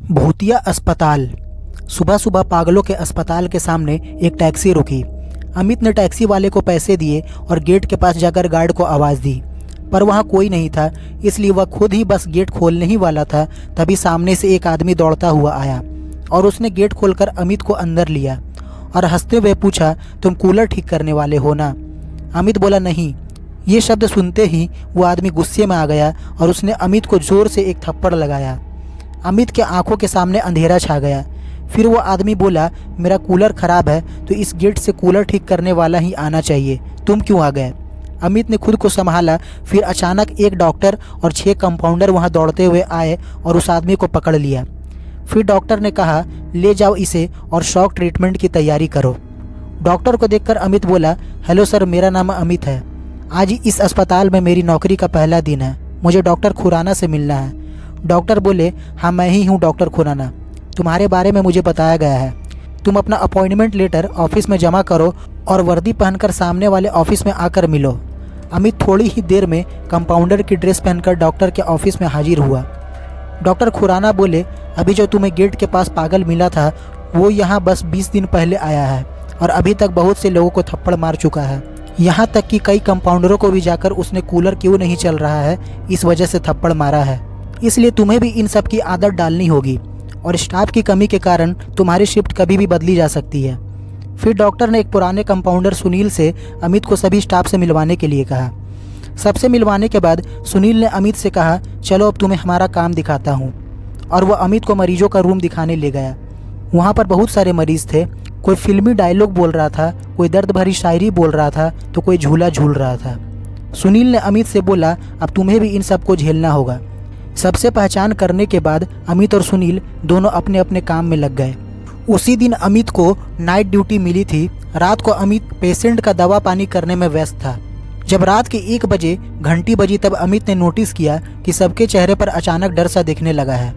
भूतिया अस्पताल। सुबह सुबह पागलों के अस्पताल के सामने एक टैक्सी रुकी। अमित ने टैक्सी वाले को पैसे दिए और गेट के पास जाकर गार्ड को आवाज़ दी, पर वहाँ कोई नहीं था, इसलिए वह खुद ही बस गेट खोलने ही वाला था। तभी सामने से एक आदमी दौड़ता हुआ आया और उसने गेट खोलकर अमित को अंदर लिया और हंसते हुए पूछा, तुम कूलर ठीक करने वाले हो ना? अमित बोला, नहीं। ये शब्द सुनते ही वो आदमी गुस्से में आ गया और उसने अमित को ज़ोर से एक थप्पड़ लगाया। अमित के आंखों के सामने अंधेरा छा गया। फिर वो आदमी बोला, मेरा कूलर ख़राब है तो इस गेट से कूलर ठीक करने वाला ही आना चाहिए, तुम क्यों आ गए? अमित ने खुद को संभाला। फिर अचानक एक डॉक्टर और 6 कंपाउंडर वहाँ दौड़ते हुए आए और उस आदमी को पकड़ लिया। फिर डॉक्टर ने कहा, ले जाओ इसे और शॉक ट्रीटमेंट की तैयारी करो। डॉक्टर को देखकर अमित बोला, हेलो सर, मेरा नाम अमित है। आज इस अस्पताल में मेरी नौकरी का पहला दिन है, मुझे डॉक्टर खुराना से मिलना है। डॉक्टर बोले, हाँ मैं ही हूँ डॉक्टर खुराना, तुम्हारे बारे में मुझे बताया गया है। तुम अपना अपॉइंटमेंट लेटर ऑफिस में जमा करो और वर्दी पहनकर सामने वाले ऑफिस में आकर मिलो। अमित थोड़ी ही देर में कंपाउंडर की ड्रेस पहनकर डॉक्टर के ऑफिस में हाजिर हुआ। डॉक्टर खुराना बोले, अभी जो तुम्हें गेट के पास पागल मिला था वो यहाँ बस 20 दिन पहले आया है और अभी तक बहुत से लोगों को थप्पड़ मार चुका है। यहाँ तक कि कई कंपाउंडरों को भी जाकर उसने कूलर क्यों नहीं चल रहा है इस वजह से थप्पड़ मारा है। इसलिए तुम्हें भी इन सब की आदत डालनी होगी और स्टाफ की कमी के कारण तुम्हारी शिफ्ट कभी भी बदली जा सकती है। फिर डॉक्टर ने एक पुराने कंपाउंडर सुनील से अमित को सभी स्टाफ से मिलवाने के लिए कहा। सबसे मिलवाने के बाद सुनील ने अमित से कहा, चलो अब तुम्हें हमारा काम दिखाता हूँ। और वह अमित को मरीजों का रूम दिखाने ले गया। वहाँ पर बहुत सारे मरीज थे, कोई फिल्मी डायलॉग बोल रहा था, कोई दर्द भरी शायरी बोल रहा था तो कोई झूला झूल रहा था। सुनील ने अमित से बोला, अब तुम्हें भी इन सबको झेलना होगा। सबसे पहचान करने के बाद अमित और सुनील दोनों अपने अपने काम में लग गए। उसी दिन अमित को नाइट ड्यूटी मिली थी। रात को अमित पेशेंट का दवा पानी करने में व्यस्त था। जब रात के 1 बजे घंटी बजी तब अमित ने नोटिस किया कि सबके चेहरे पर अचानक डर सा दिखने लगा है।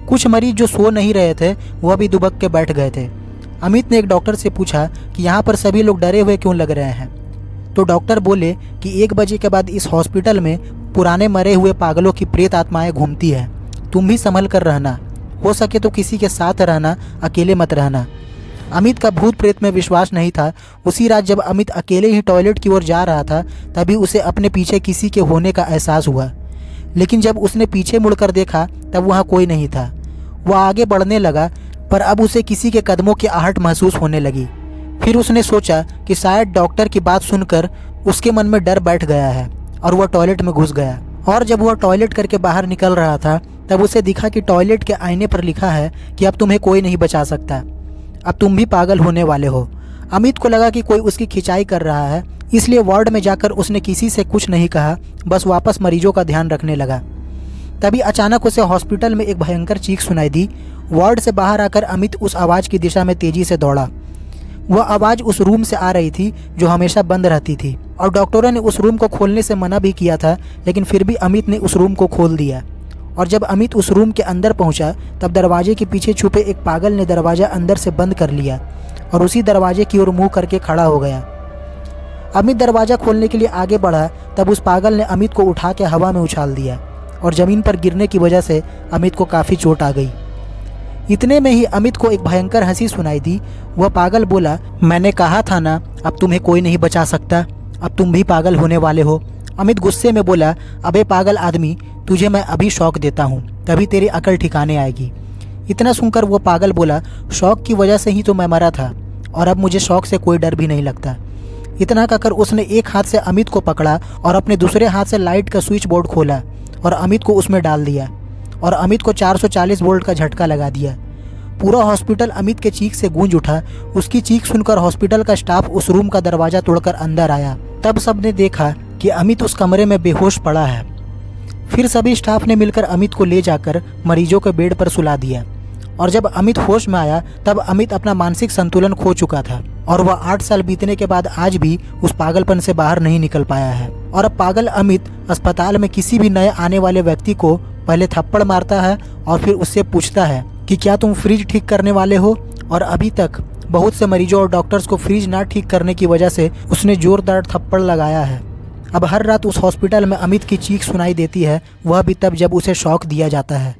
कुछ मरीज जो सो नहीं रहे थे वह भी दुबक के बैठ गए थे। अमित ने एक डॉक्टर से पूछा कि यहाँ पर सभी लोग डरे हुए क्यों लग रहे हैं। तो डॉक्टर बोले कि 1 बजे के बाद इस हॉस्पिटल में पुराने मरे हुए पागलों की प्रेत आत्माएं घूमती है, तुम भी संभल कर रहना, हो सके तो किसी के साथ रहना, अकेले मत रहना। अमित का भूत प्रेत में विश्वास नहीं था। उसी रात जब अमित अकेले ही टॉयलेट की ओर जा रहा था तभी उसे अपने पीछे किसी के होने का एहसास हुआ, लेकिन जब उसने पीछे मुड़कर देखा तब वहाँ कोई नहीं था। वह आगे बढ़ने लगा पर अब उसे किसी के कदमों की आहट महसूस होने लगी। फिर उसने सोचा कि शायद डॉक्टर की बात सुनकर उसके मन में डर बैठ गया है और वह टॉयलेट में घुस गया। और जब वह टॉयलेट करके बाहर निकल रहा था तब उसे दिखा कि टॉयलेट के आईने पर लिखा है कि अब तुम्हें कोई नहीं बचा सकता, अब तुम भी पागल होने वाले हो। अमित को लगा कि कोई उसकी खिंचाई कर रहा है, इसलिए वार्ड में जाकर उसने किसी से कुछ नहीं कहा, बस वापस मरीजों का ध्यान रखने लगा। तभी अचानक उसे हॉस्पिटल में एक भयंकर चीख सुनाई दी। वार्ड से बाहर आकर अमित उस आवाज़ की दिशा में तेजी से दौड़ा। वह आवाज़ उस रूम से आ रही थी जो हमेशा बंद रहती थी और डॉक्टरों ने उस रूम को खोलने से मना भी किया था, लेकिन फिर भी अमित ने उस रूम को खोल दिया। और जब अमित उस रूम के अंदर पहुंचा तब दरवाजे के पीछे छुपे एक पागल ने दरवाज़ा अंदर से बंद कर लिया और उसी दरवाजे की ओर मुँह करके खड़ा हो गया। अमित दरवाज़ा खोलने के लिए आगे बढ़ा तब उस पागल ने अमित को उठा के हवा में उछाल दिया और ज़मीन पर गिरने की वजह से अमित को काफ़ी चोट आ गई। इतने में ही अमित को एक भयंकर हंसी सुनाई दी। वह पागल बोला, मैंने कहा था ना अब तुम्हें कोई नहीं बचा सकता, अब तुम भी पागल होने वाले हो। अमित गुस्से में बोला, अबे पागल आदमी, तुझे मैं अभी शौक देता हूँ, तभी तेरी अकल ठिकाने आएगी। इतना सुनकर वो पागल बोला, शौक की वजह से ही तो मैं मरा था और अब मुझे शौक से कोई डर भी नहीं लगता। इतना कहकर उसने एक हाथ से अमित को पकड़ा और अपने दूसरे हाथ से लाइट का स्विच बोर्ड खोला और अमित को उसमें डाल दिया और अमित को 440 वोल्ट का झटका लगा दिया। पूरा हॉस्पिटल अमित के चीख से गूंज उठा। उसकी चीख सुनकर हॉस्पिटल का स्टाफ उस रूम का दरवाज़ा तोड़कर अंदर आया। तब सबने देखा कि अमित उस कमरे में बेहोश पड़ा है। फिर सभी स्टाफ ने मिलकर अमित को ले जाकर मरीजों के बेड पर सुला दिया और जब अमित होश में आया तब अमित अपना मानसिक संतुलन खो चुका था और वह 8 साल बीतने के बाद आज भी उस पागलपन से बाहर नहीं निकल पाया है। और अब पागल अमित अस्पताल में किसी भी नए आने वाले व्यक्ति को पहले थप्पड़ मारता है और फिर उससे पूछता है कि क्या तुम फ्रिज ठीक करने वाले हो। और अभी तक बहुत से मरीजों और डॉक्टर्स को फ्रिज ना ठीक करने की वजह से उसने जोरदार थप्पड़ लगाया है। अब हर रात उस हॉस्पिटल में अमित की चीख सुनाई देती है, वह भी तब जब उसे शॉक दिया जाता है।